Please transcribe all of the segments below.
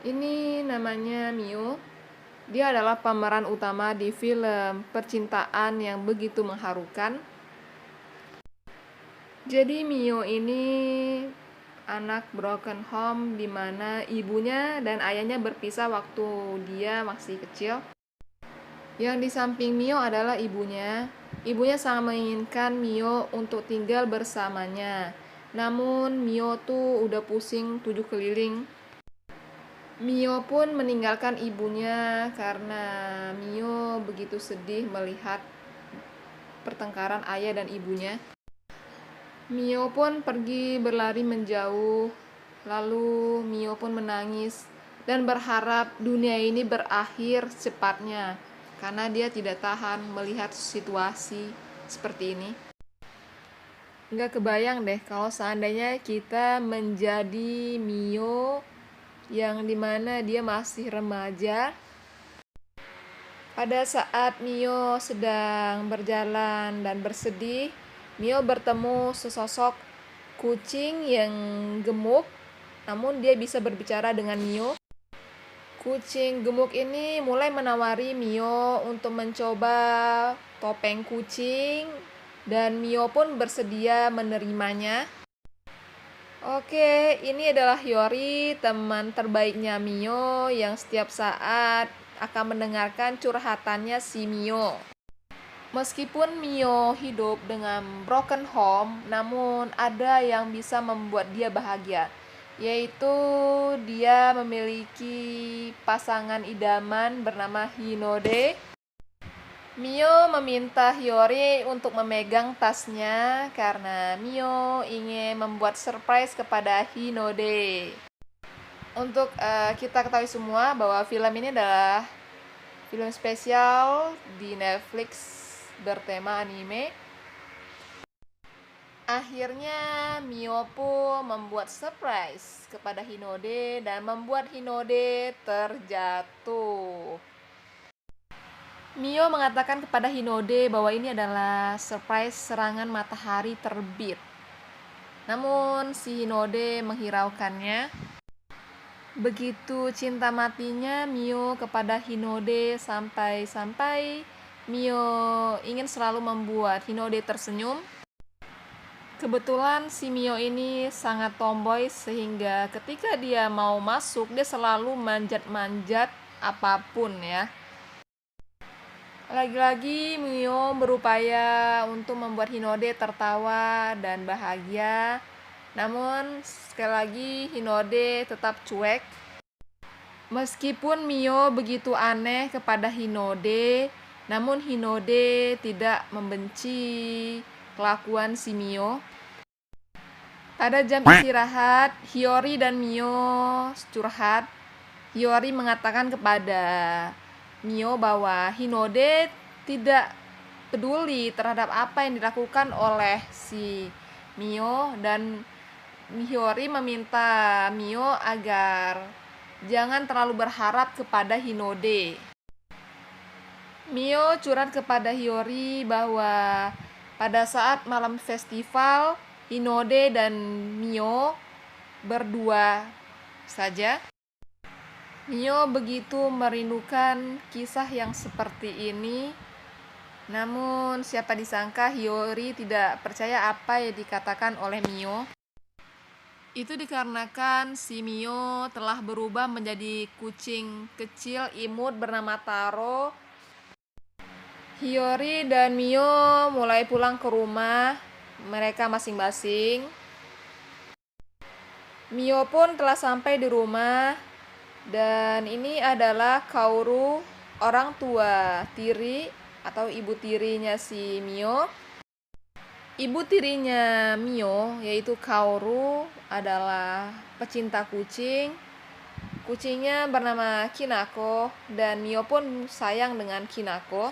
Ini namanya Mio. Dia adalah pemeran utama di film percintaan yang begitu mengharukan. Jadi Mio ini anak broken home di mana ibunya dan ayahnya berpisah waktu dia masih kecil. Yang di samping Mio adalah ibunya. Ibunya sangat menginginkan Mio untuk tinggal bersamanya. Namun Mio tuh udah pusing tujuh keliling. Mio pun meninggalkan ibunya karena Mio begitu sedih melihat pertengkaran ayah dan ibunya. Mio pun pergi berlari menjauh. Lalu Mio pun menangis dan berharap dunia ini berakhir secepatnya karena dia tidak tahan melihat situasi seperti ini. Nggak kebayang deh kalau seandainya kita menjadi Mio yang dimana dia masih remaja. Pada saat Mio sedang berjalan dan bersedih, Mio bertemu sesosok kucing yang gemuk, namun dia bisa berbicara dengan Mio. Kucing gemuk ini mulai menawari Mio untuk mencoba topeng kucing, dan Mio pun bersedia menerimanya. Oke, ini adalah Hiyori, teman terbaiknya Mio yang setiap saat akan mendengarkan curhatannya si Mio. Meskipun Mio hidup dengan broken home, namun ada yang bisa membuat dia bahagia, yaitu dia memiliki pasangan idaman bernama Hinode. Mio meminta Hiyori untuk memegang tasnya karena Mio ingin membuat surprise kepada Hinode. Untuk kita ketahui semua bahwa film ini adalah film spesial di Netflix bertema anime. Akhirnya Mio pun membuat surprise kepada Hinode dan membuat Hinode terjatuh. Mio mengatakan kepada Hinode bahwa ini adalah surprise serangan matahari terbit. Namun si Hinode menghiraukannya. Begitu cinta matinya Mio kepada Hinode sampai Mio ingin selalu membuat Hinode tersenyum. Kebetulan si Mio ini sangat tomboy sehingga ketika dia mau masuk dia selalu manjat-manjat apapun ya. Lagi-lagi Mio berupaya untuk membuat Hinode tertawa dan bahagia. Namun sekali lagi Hinode tetap cuek. Meskipun Mio begitu aneh kepada Hinode, namun Hinode tidak membenci kelakuan si Mio. Pada jam istirahat, Hiyori dan Mio curhat. Hiyori mengatakan kepada Mio bahwa Hinode tidak peduli terhadap apa yang dilakukan oleh si Mio, dan Hiyori meminta Mio agar jangan terlalu berharap kepada Hinode. Mio curhat kepada Hiyori bahwa pada saat malam festival, Hinode dan Mio berdua saja. Mio begitu merindukan kisah yang seperti ini. Namun siapa disangka Hiyori tidak percaya apa yang dikatakan oleh Mio. Itu dikarenakan si Mio telah berubah menjadi kucing kecil imut bernama Taro. Hiyori dan Mio mulai pulang ke rumah mereka masing-masing. Mio pun telah sampai di rumah, dan ini adalah Kaoru, orang tua tiri atau ibu tirinya si Mio. Ibu tirinya Mio, yaitu Kaoru, adalah pecinta kucing. Kucingnya bernama Kinako, dan Mio pun sayang dengan Kinako.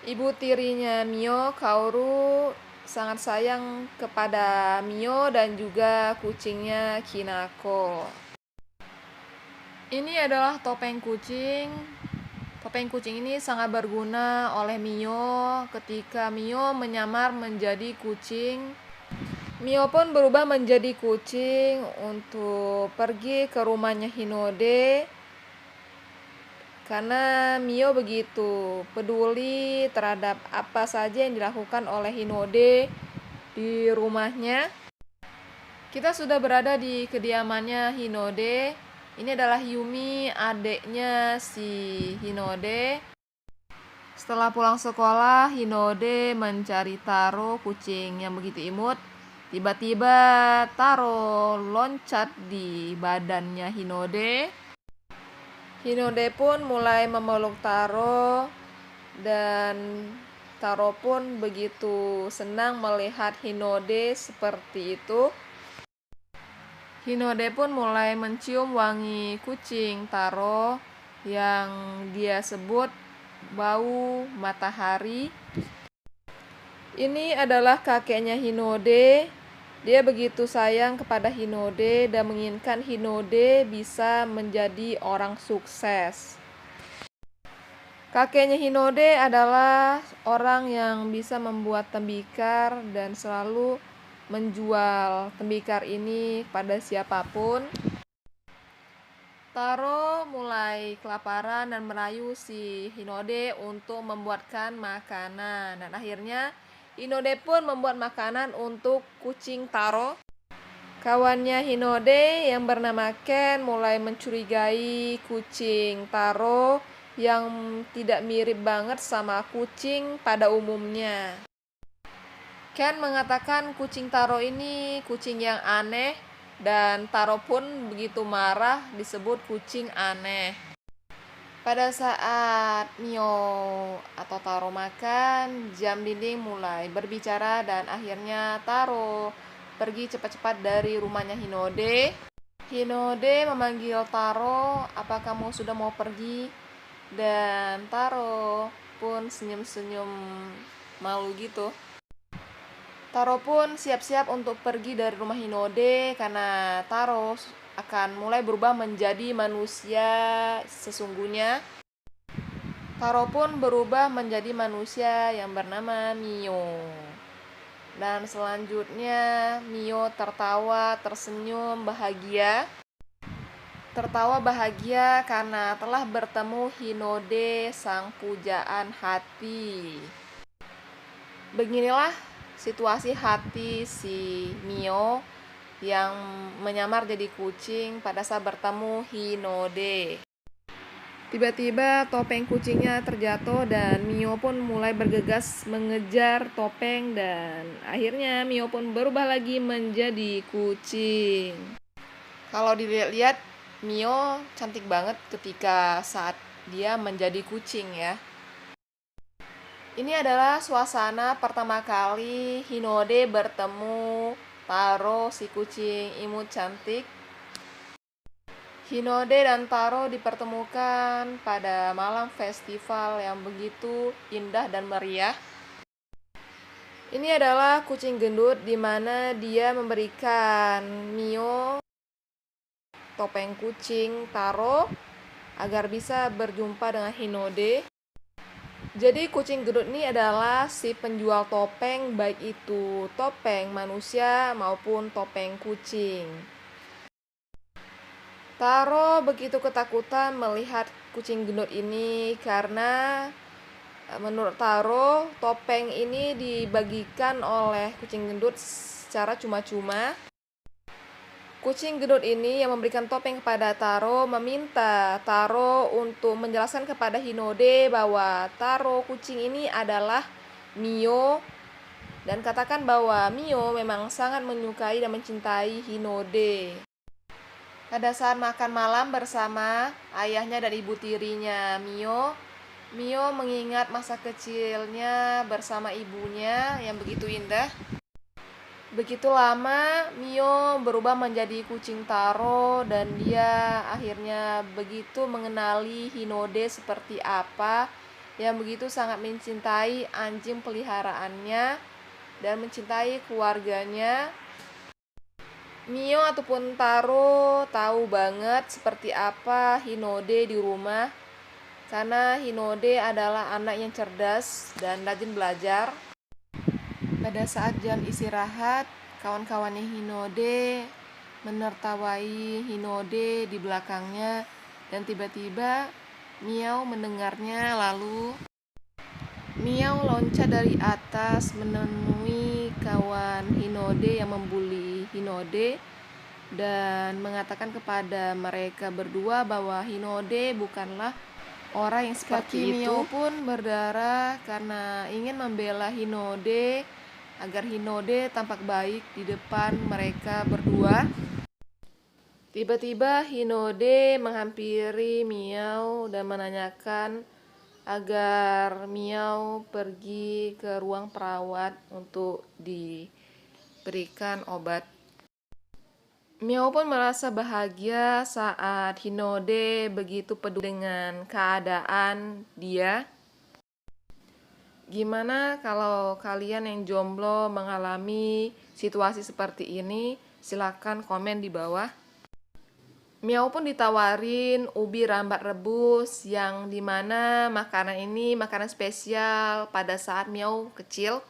Ibu tirinya Mio, Kaoru, sangat sayang kepada Mio dan juga kucingnya Kinako. Ini adalah topeng kucing. Topeng kucing ini sangat berguna oleh Mio ketika Mio menyamar menjadi kucing. Mio pun berubah menjadi kucing untuk pergi ke rumahnya Hinode karena Mio begitu peduli terhadap apa saja yang dilakukan oleh Hinode di rumahnya. Kita sudah berada di kediamannya Hinode. Ini adalah Yumi, adiknya si Hinode. Setelah pulang sekolah, Hinode mencari Taro, kucing yang begitu imut. Tiba-tiba Taro loncat di badannya Hinode. Hinode pun mulai memeluk Taro dan Taro pun begitu senang melihat Hinode seperti itu. Hinode pun mulai mencium wangi kucing Taro yang dia sebut bau matahari. Ini adalah kakeknya Hinode. Dia begitu sayang kepada Hinode dan menginginkan Hinode bisa menjadi orang sukses. Kakeknya Hinode adalah orang yang bisa membuat tembikar dan selalu menjual tembikar ini pada siapapun. Taro mulai kelaparan dan merayu si Hinode untuk membuatkan makanan. Dan akhirnya Hinode pun membuat makanan untuk kucing Taro. Kawannya Hinode yang bernama Ken mulai mencurigai kucing Taro yang tidak mirip banget sama kucing pada umumnya. Ken mengatakan kucing Taro ini kucing yang aneh dan Taro pun begitu marah disebut kucing aneh. Pada saat Mio atau Taro makan, jam dinding mulai berbicara dan akhirnya Taro pergi cepat-cepat dari rumahnya Hinode. Hinode memanggil Taro, "Apa kamu sudah mau pergi?" Dan Taro pun senyum-senyum malu gitu. Taro pun siap-siap untuk pergi dari rumah Hinode karena Taro akan mulai berubah menjadi manusia sesungguhnya. Taro pun berubah menjadi manusia yang bernama Mio. Dan selanjutnya Mio tertawa, tersenyum, bahagia. Tertawa bahagia karena telah bertemu Hinode, sang pujaan hati. Beginilah situasi hati si Mio yang menyamar jadi kucing pada saat bertemu Hinode. Tiba-tiba topeng kucingnya terjatuh dan Mio pun mulai bergegas mengejar topeng dan akhirnya Mio pun berubah lagi menjadi kucing. Kalau dilihat-lihat Mio cantik banget ketika saat dia menjadi kucing ya. Ini adalah suasana pertama kali Hinode bertemu Taro, si kucing imut cantik. Hinode dan Taro dipertemukan pada malam festival yang begitu indah dan meriah. Ini adalah kucing gendut di mana dia memberikan Mio topeng kucing Taro agar bisa berjumpa dengan Hinode. Jadi kucing gendut ini adalah si penjual topeng, baik itu topeng manusia maupun topeng kucing. Taro begitu ketakutan melihat kucing gendut ini karena menurut Taro topeng ini dibagikan oleh kucing gendut secara cuma-cuma. Kucing gendut ini yang memberikan topeng kepada Taro meminta Taro untuk menjelaskan kepada Hinode bahwa Taro kucing ini adalah Mio dan katakan bahwa Mio memang sangat menyukai dan mencintai Hinode. Pada saat makan malam bersama ayahnya dan ibu tirinya Mio mengingat masa kecilnya bersama ibunya yang begitu indah. Begitu lama Mio berubah menjadi kucing Taro dan dia akhirnya begitu mengenali Hinode seperti apa, yang begitu sangat mencintai anjing peliharaannya dan mencintai keluarganya. Mio ataupun Taro tahu banget seperti apa Hinode di rumah karena Hinode adalah anak yang cerdas dan rajin belajar. Pada saat jam istirahat, Kawan-kawannya Hinode menertawai Hinode di belakangnya, dan tiba-tiba Miao mendengarnya. Lalu Miao loncat dari atas menemui kawan Hinode yang membuli Hinode dan mengatakan kepada mereka berdua bahwa Hinode bukanlah orang yang seperti itu. Miao pun berdarah karena ingin membela Hinode agar Hinode tampak baik di depan mereka berdua. Tiba-tiba Hinode menghampiri Miao dan menanyakan agar Miao pergi ke ruang perawat untuk diberikan obat. Miao pun merasa bahagia saat Hinode begitu peduli dengan keadaan dia. Gimana kalau kalian yang jomblo mengalami situasi seperti ini? Silakan komen di bawah. Miao pun ditawarin ubi rambat rebus, yang dimana makanan ini makanan spesial pada saat Miao kecil.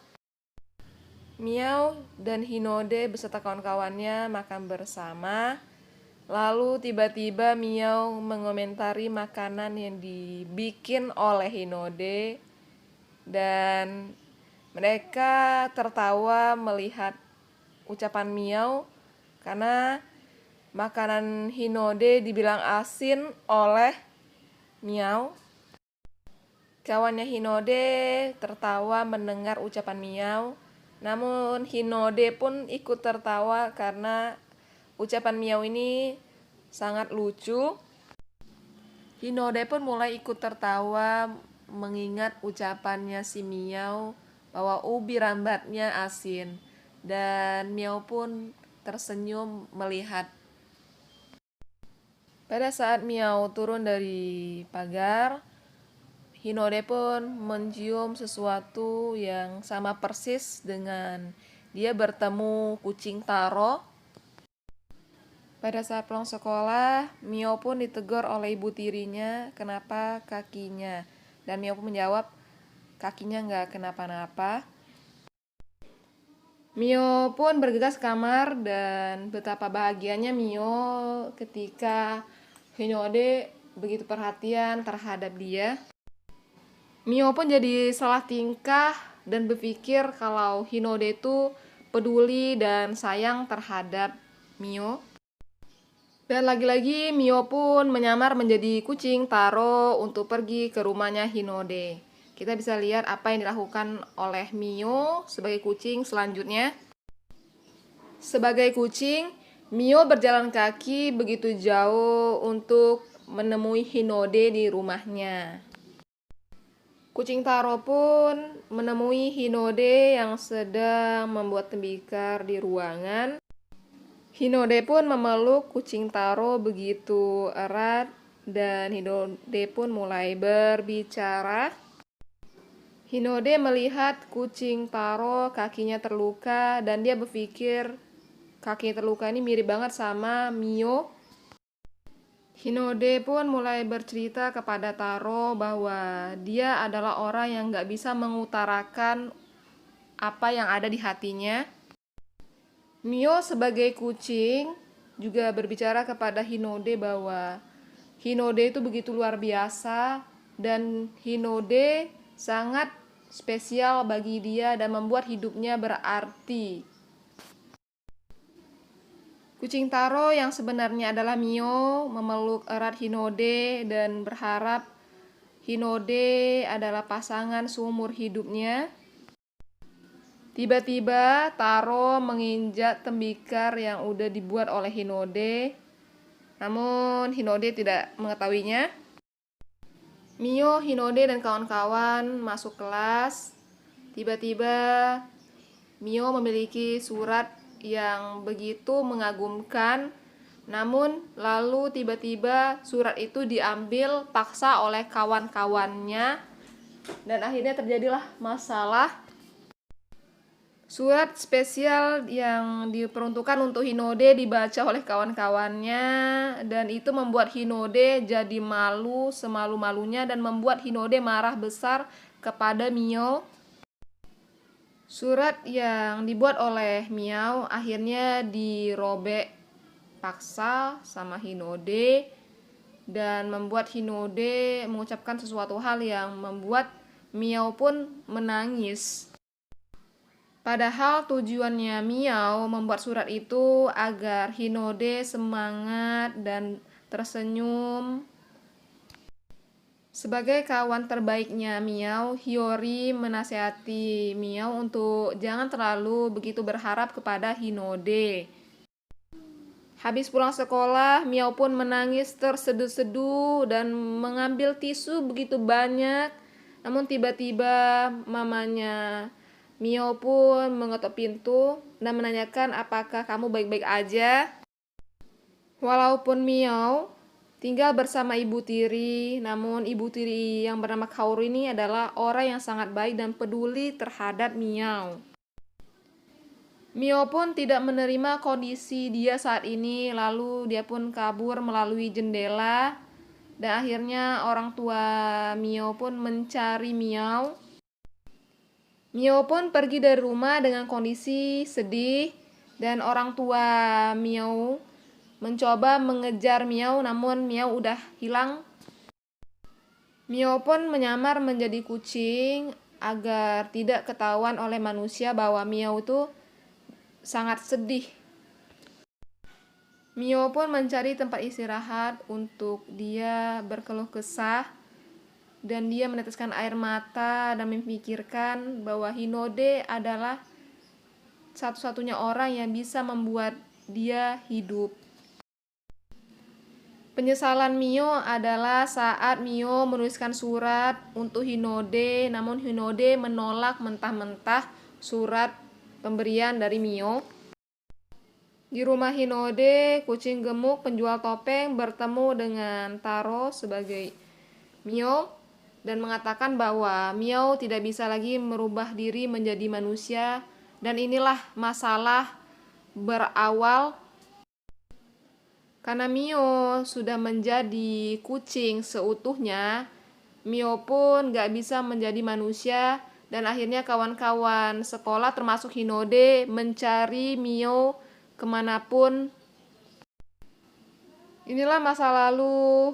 Miao dan Hinode beserta kawan-kawannya makan bersama. Lalu tiba-tiba Miao mengomentari makanan yang dibikin oleh Hinode, dan mereka tertawa melihat ucapan Miao karena makanan Hinode dibilang asin oleh Miao. Kawannya Hinode tertawa mendengar ucapan Miao, namun Hinode pun ikut tertawa karena ucapan Miao ini sangat lucu. Hinode pun mulai ikut tertawa mengingat ucapannya si Miao bahwa ubi rambatnya asin, dan Miao pun tersenyum melihat. Pada saat Miao turun dari pagar, Hinode pun mencium sesuatu yang sama persis dengan dia bertemu kucing Taro. Pada saat pulang sekolah, Miao pun ditegur oleh ibu tirinya kenapa kakinya. Dan Miao pun menjawab, kakinya nggak kenapa-napa. Miao pun bergegas ke kamar, dan betapa bahagianya Miao ketika Hinode begitu perhatian terhadap dia. Miao pun jadi salah tingkah dan berpikir kalau Hinode itu peduli dan sayang terhadap Miao. Dan lagi-lagi Miao pun menyamar menjadi kucing Taro untuk pergi ke rumahnya Hinode. Kita bisa lihat apa yang dilakukan oleh Miao sebagai kucing selanjutnya. Sebagai kucing, Miao berjalan kaki begitu jauh untuk menemui Hinode di rumahnya. Kucing Taro pun menemui Hinode yang sedang membuat tembikar di ruangan. Hinode pun memeluk kucing Taro begitu erat, dan Hinode pun mulai berbicara. Hinode melihat kucing Taro kakinya terluka, dan dia berpikir kakinya terluka ini mirip banget sama Miao. Hinode pun mulai bercerita kepada Taro bahwa dia adalah orang yang gak bisa mengutarakan apa yang ada di hatinya. Miao sebagai kucing juga berbicara kepada Hinode bahwa Hinode itu begitu luar biasa, dan Hinode sangat spesial bagi dia dan membuat hidupnya berarti. Kucing Taro yang sebenarnya adalah Miao memeluk erat Hinode dan berharap Hinode adalah pasangan seumur hidupnya. Tiba-tiba Taro menginjak tembikar yang udah dibuat oleh Hinode, namun Hinode tidak mengetahuinya. Miao, Hinode, dan kawan-kawan masuk kelas. Tiba-tiba Miao memiliki surat yang begitu mengagumkan, namun lalu tiba-tiba surat itu diambil paksa oleh kawan-kawannya, dan akhirnya terjadilah masalah. Surat spesial yang diperuntukkan untuk Hinode dibaca oleh kawan-kawannya, dan itu membuat Hinode jadi malu semalu-malunya dan membuat Hinode marah besar kepada Miao. Surat yang dibuat oleh Miao akhirnya dirobek paksa sama Hinode dan membuat Hinode mengucapkan sesuatu hal yang membuat Miao pun menangis. Padahal tujuannya Miao membuat surat itu agar Hinode semangat dan tersenyum. Sebagai kawan terbaiknya Miao, Hiyori menasihati Miao untuk jangan terlalu begitu berharap kepada Hinode. Habis pulang sekolah, Miao pun menangis terseduh-seduh dan mengambil tisu begitu banyak. Namun tiba-tiba mamanya Miao pun mengetuk pintu dan menanyakan apakah kamu baik-baik aja. Walaupun Miao tinggal bersama ibu tiri, namun ibu tiri yang bernama Kaoru ini adalah orang yang sangat baik dan peduli terhadap Miao. Miao pun tidak menerima kondisi dia saat ini, lalu dia pun kabur melalui jendela dan akhirnya orang tua Miao pun mencari Miao. Miao pun pergi dari rumah dengan kondisi sedih dan orang tua Miao mencoba mengejar Miao namun Miao udah hilang. Miao pun menyamar menjadi kucing agar tidak ketahuan oleh manusia bahwa Miao itu sangat sedih. Miao pun mencari tempat istirahat untuk dia berkeluh kesah dan dia meneteskan air mata dan memikirkan bahwa Hinode adalah satu-satunya orang yang bisa membuat dia hidup. Penyesalan Mio adalah saat Mio menuliskan surat untuk Hinode, namun Hinode menolak mentah-mentah surat pemberian dari Mio. Di rumah Hinode, kucing gemuk penjual topeng bertemu dengan Taro sebagai Mio dan mengatakan bahwa Mio tidak bisa lagi merubah diri menjadi manusia dan inilah masalah berawal karena Mio sudah menjadi kucing seutuhnya. Mio pun gak bisa menjadi manusia dan akhirnya kawan-kawan sekolah termasuk Hinode mencari Mio kemanapun. Inilah masa lalu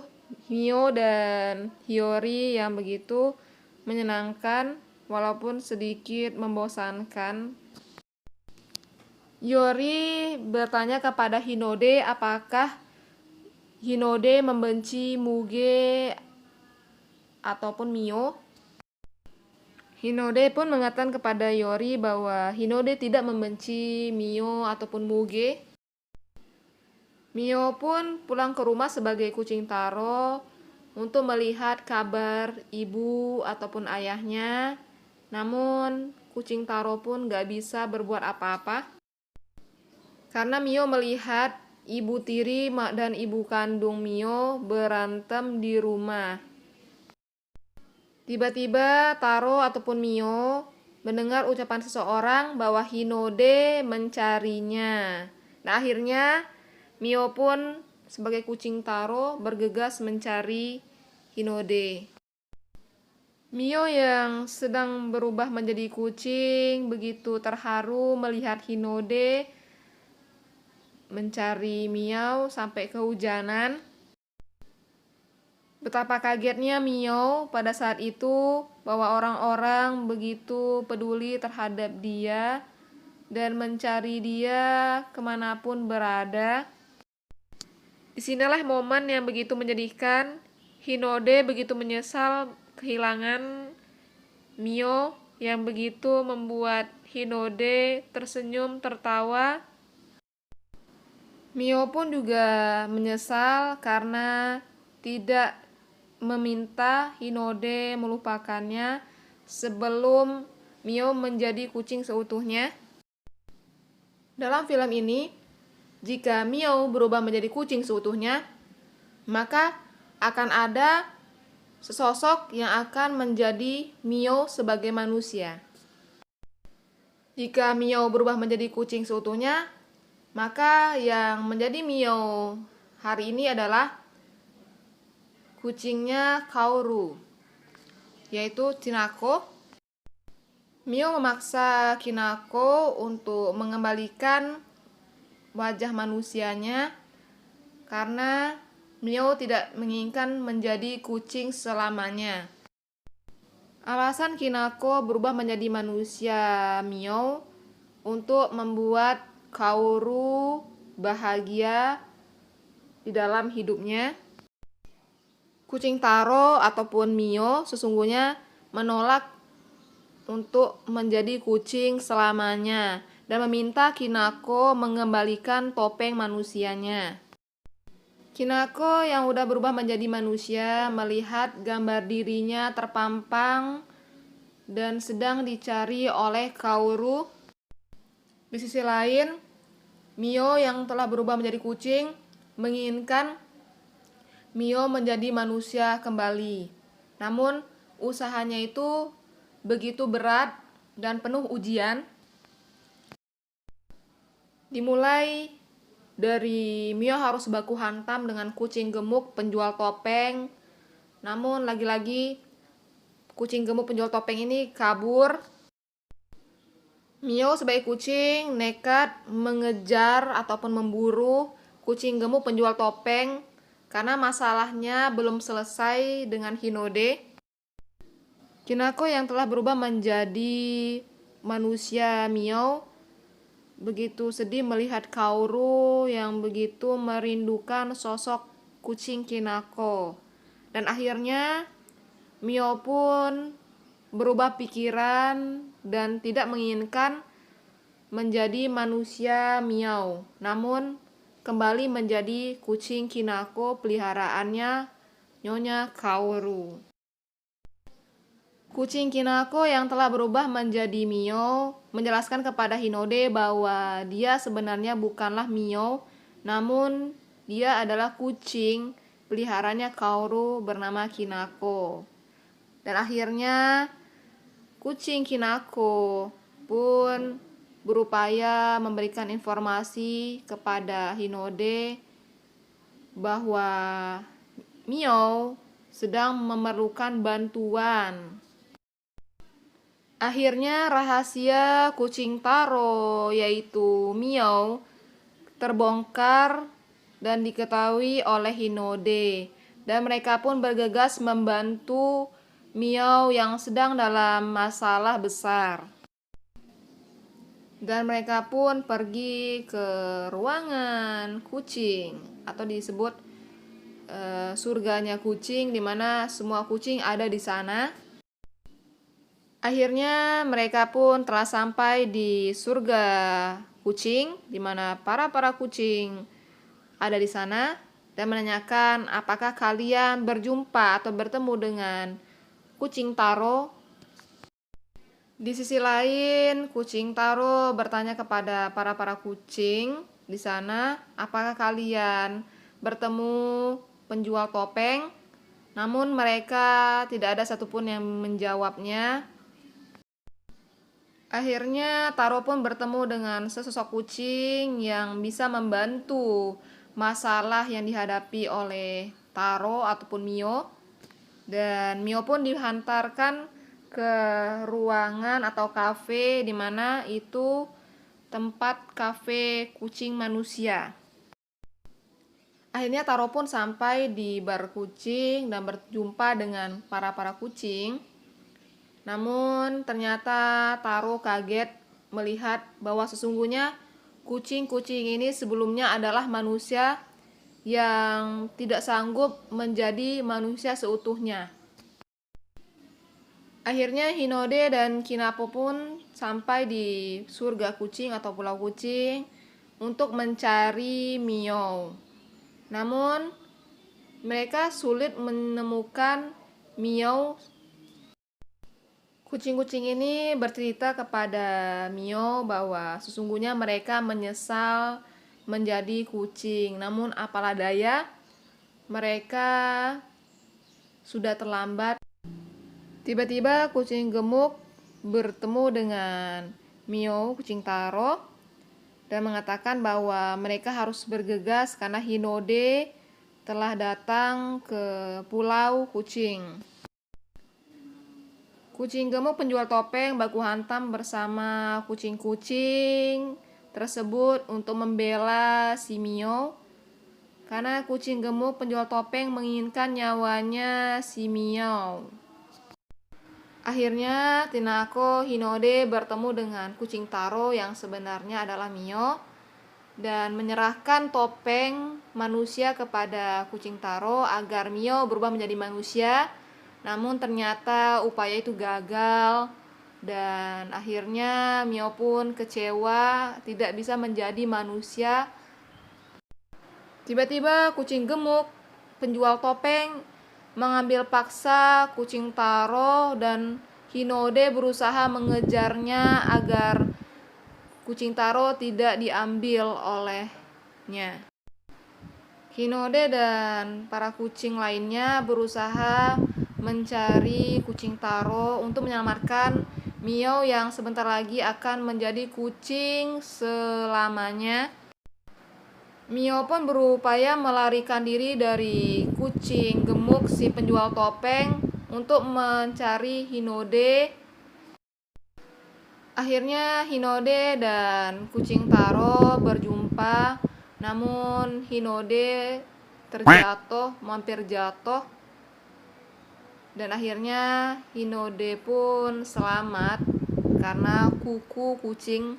Mio dan Hiyori yang begitu menyenangkan walaupun sedikit membosankan. Hiyori bertanya kepada Hinode apakah Hinode membenci Muge ataupun Mio. Hinode pun mengatakan kepada Hiyori bahwa Hinode tidak membenci Mio ataupun Muge. Mio pun pulang ke rumah sebagai kucing Taro untuk melihat kabar ibu ataupun ayahnya. Namun kucing Taro pun gak bisa berbuat apa-apa karena Mio melihat ibu tiri dan ibu kandung Mio berantem di rumah. Tiba-tiba Taro ataupun Mio mendengar ucapan seseorang bahwa Hinode mencarinya. Nah akhirnya Mio pun sebagai kucing Taro bergegas mencari Hinode. Mio yang sedang berubah menjadi kucing begitu terharu melihat Hinode mencari Mio sampai kehujanan. Betapa kagetnya Mio pada saat itu bahwa orang-orang begitu peduli terhadap dia dan mencari dia kemanapun berada. Disinilah momen yang begitu menyedihkan. Hinode begitu menyesal kehilangan Mio yang begitu membuat Hinode tersenyum tertawa. Mio pun juga menyesal karena tidak meminta Hinode melupakannya sebelum Mio menjadi kucing seutuhnya. Dalam film ini, jika Mio berubah menjadi kucing seutuhnya, maka akan ada sesosok yang akan menjadi Mio sebagai manusia. Jika Mio berubah menjadi kucing seutuhnya, maka yang menjadi Mio hari ini adalah kucingnya Kaoru, yaitu Chinako. Mio memaksa Kinako untuk mengembalikan wajah manusianya karena Mio tidak menginginkan menjadi kucing selamanya. Alasan Kinako berubah menjadi manusia Mio untuk membuat Kaoru bahagia di dalam hidupnya. Kucing Taro ataupun Mio sesungguhnya menolak untuk menjadi kucing selamanya dan meminta Kinako mengembalikan topeng manusianya. Kinako yang udah berubah menjadi manusia melihat gambar dirinya terpampang dan sedang dicari oleh Kaoru. Di sisi lain, Mio yang telah berubah menjadi kucing menginginkan Mio menjadi manusia kembali. Namun, usahanya itu begitu berat dan penuh ujian. Dimulai dari Mio harus baku hantam dengan kucing gemuk penjual topeng. Namun, lagi-lagi kucing gemuk penjual topeng ini kabur. Mio sebagai kucing nekat mengejar ataupun memburu kucing gemuk penjual topeng karena masalahnya belum selesai dengan Hinode. Kinako yang telah berubah menjadi manusia Mio begitu sedih melihat Kaoru yang begitu merindukan sosok kucing Kinako. Dan akhirnya Mio pun berubah pikiran dan tidak menginginkan menjadi manusia Miao, namun kembali menjadi kucing Kinako peliharaannya Nyonya Kaoru. Kucing Kinako yang telah berubah menjadi Mio menjelaskan kepada Hinode bahwa dia sebenarnya bukanlah Mio, namun dia adalah kucing peliharaannya Kaoru bernama Kinako. Dan akhirnya kucing Kinako pun berupaya memberikan informasi kepada Hinode bahwa Mio sedang memerlukan bantuan. Akhirnya rahasia kucing Taro yaitu Mio terbongkar dan diketahui oleh Hinode, dan mereka pun bergegas membantu Mio yang sedang dalam masalah besar. Dan mereka pun pergi ke ruangan kucing atau disebut surganya kucing, di mana semua kucing ada di sana. Akhirnya mereka pun telah sampai di surga kucing, di mana para kucing ada di sana dan menanyakan apakah kalian berjumpa atau bertemu dengan kucing Taro. Di sisi lain, kucing Taro bertanya kepada para kucing di sana, apakah kalian bertemu penjual topeng? Namun mereka tidak ada satupun yang menjawabnya. Akhirnya Taro pun bertemu dengan sesosok kucing yang bisa membantu masalah yang dihadapi oleh Taro ataupun Mio. Dan Mio pun dihantarkan ke ruangan atau kafe di mana itu tempat kafe kucing manusia. Akhirnya Taro pun sampai di bar kucing dan berjumpa dengan para kucing. Namun ternyata Taro kaget melihat bahwa sesungguhnya kucing-kucing ini sebelumnya adalah manusia yang tidak sanggup menjadi manusia seutuhnya. Akhirnya Hinode dan Kinako pun sampai di surga kucing atau pulau kucing untuk mencari Mio. Namun mereka sulit menemukan Mio. Kucing-kucing ini bercerita kepada Mio bahwa sesungguhnya mereka menyesal menjadi kucing. Namun apalah daya, mereka sudah terlambat. Tiba-tiba kucing gemuk bertemu dengan Mio, kucing Taro, dan mengatakan bahwa mereka harus bergegas karena Hinode telah datang ke pulau kucing. Kucing gemuk penjual topeng baku hantam bersama kucing-kucing tersebut untuk membela si Mio, karena kucing gemuk penjual topeng menginginkan nyawanya si Mio. Akhirnya Tinako Hinode bertemu dengan kucing Taro yang sebenarnya adalah Mio dan menyerahkan topeng manusia kepada kucing Taro agar Mio berubah menjadi manusia. Namun ternyata upaya itu gagal dan akhirnya Mio pun kecewa tidak bisa menjadi manusia. Tiba-tiba kucing gemuk penjual topeng mengambil paksa kucing Taro dan Hinode berusaha mengejarnya agar kucing Taro tidak diambil olehnya. Hinode dan para kucing lainnya berusaha mencari kucing Taro untuk menyelamatkan Mio yang sebentar lagi akan menjadi kucing selamanya. Mio pun berupaya melarikan diri dari kucing gemuk si penjual topeng untuk mencari Hinode. Akhirnya Hinode dan kucing Taro berjumpa, namun Hinode hampir jatuh, dan akhirnya Hinode pun selamat karena kuku kucing.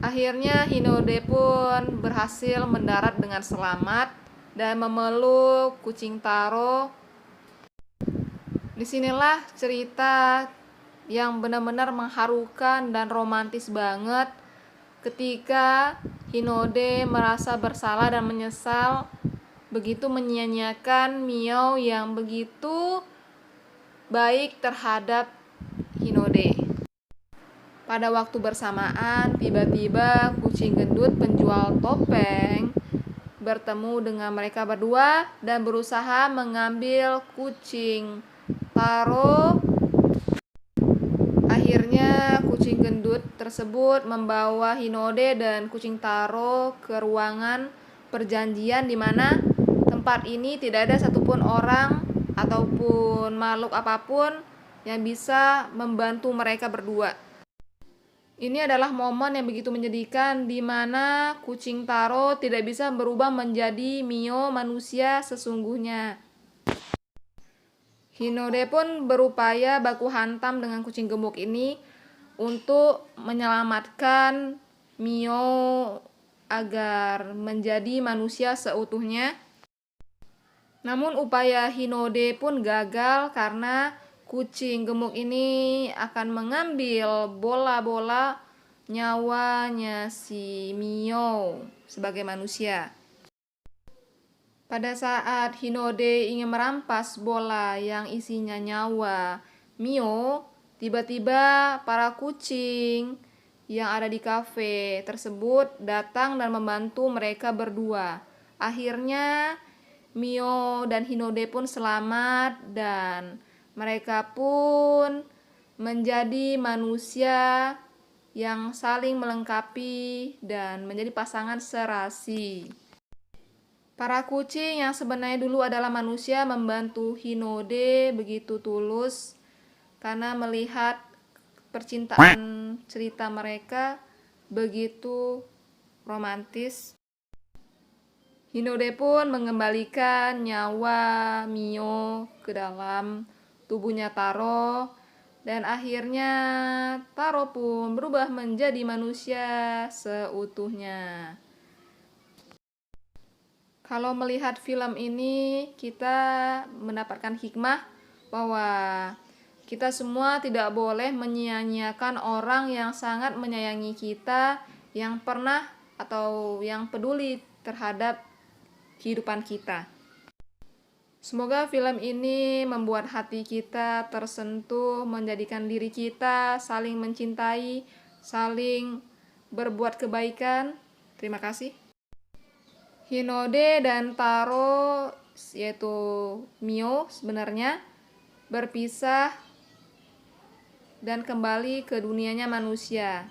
Akhirnya Hinode pun berhasil mendarat dengan selamat dan memeluk kucing Taro. Disinilah cerita yang benar-benar mengharukan dan romantis banget ketika Hinode merasa bersalah dan menyesal begitu menyia-nyiakan Mio yang begitu baik terhadap Hinode. Pada waktu bersamaan, tiba-tiba kucing gendut penjual topeng bertemu dengan mereka berdua dan berusaha mengambil kucing Taro. Akhirnya kucing gendut tersebut membawa Hinode dan kucing Taro ke ruangan perjanjian di mana tempat ini tidak ada satupun orang ataupun makhluk apapun yang bisa membantu mereka berdua. Ini adalah momen yang begitu menyedihkan di mana kucing Taro tidak bisa berubah menjadi Mio manusia sesungguhnya. Hinode pun berupaya baku hantam dengan kucing gemuk ini untuk menyelamatkan Mio agar menjadi manusia seutuhnya. Namun upaya Hinode pun gagal karena kucing gemuk ini akan mengambil bola-bola nyawanya si Mio sebagai manusia. Pada saat Hinode ingin merampas bola yang isinya nyawa Mio, tiba-tiba para kucing yang ada di kafe tersebut datang dan membantu mereka berdua. Akhirnya Mio dan Hinode pun selamat dan mereka pun menjadi manusia yang saling melengkapi dan menjadi pasangan serasi. Para kucing yang sebenarnya dulu adalah manusia membantu Hinode begitu tulus karena melihat percintaan cerita mereka begitu romantis. Hinode pun mengembalikan nyawa Mio ke dalam tubuhnya Taro dan akhirnya Taro pun berubah menjadi manusia seutuhnya. Kalau melihat film ini kita mendapatkan hikmah bahwa kita semua tidak boleh menyia-nyiakan orang yang sangat menyayangi kita, yang pernah atau yang peduli terhadap kehidupan kita. Semoga film ini membuat hati kita tersentuh, menjadikan diri kita saling mencintai, saling berbuat kebaikan. Terima kasih. Hinode dan Taro, yaitu Mio sebenarnya, berpisah dan kembali ke dunianya manusia.